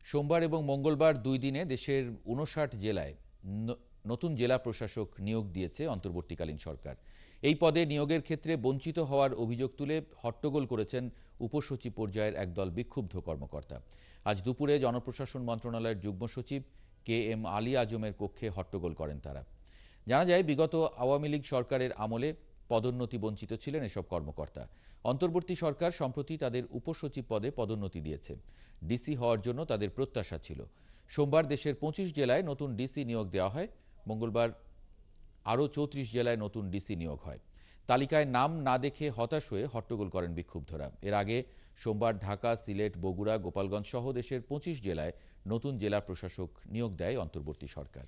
সোমবার এবং মঙ্গলবার দুই দিনে দেশের ৫৯ জেলায় নতুন জেলা প্রশাসক নিয়োগ দিয়েছে অন্তর্বর্তীকালীন সরকার। এই পদে নিয়োগের ক্ষেত্রে বঞ্চিত হওয়ার অভিযোগ তুলে হট্টগোল করেছেন উপসচিব পর্যায়ের একদল বিক্ষুব্ধ কর্মকর্তা। আজ দুপুরে জনপ্রশাসন মন্ত্রণালয়ের যুগ্ম সচিব KM আলী আজমের কক্ষে হট্টগোল করেন তারা। জানা যায়, বিগত আওয়ামী লীগ সরকারের আমলে পদোন্নতি বঞ্চিত ছিলেন এসব কর্মকর্তা। অন্তর্বর্তী সরকার সম্প্রতি তাদের উপসচিব পদে পদোন্নতি দিয়েছে। ডিসি হওয়ার জন্য তাদের প্রত্যাশা ছিল। সোমবার দেশের ২৫ জেলায় নতুন ডিসি নিয়োগ দেওয়া হয়। মঙ্গলবার আরও ৩৪ জেলায় নতুন ডিসি নিয়োগ হয়। তালিকায় নাম না দেখে হতাশ হয়ে হট্টগোল করেন বিক্ষুব্ধরা। এর আগে সোমবার ঢাকা, সিলেট, বগুড়া, গোপালগঞ্জ সহ দেশের ২৫ জেলায় নতুন জেলা প্রশাসক নিয়োগ দেয় অন্তর্বর্তী সরকার।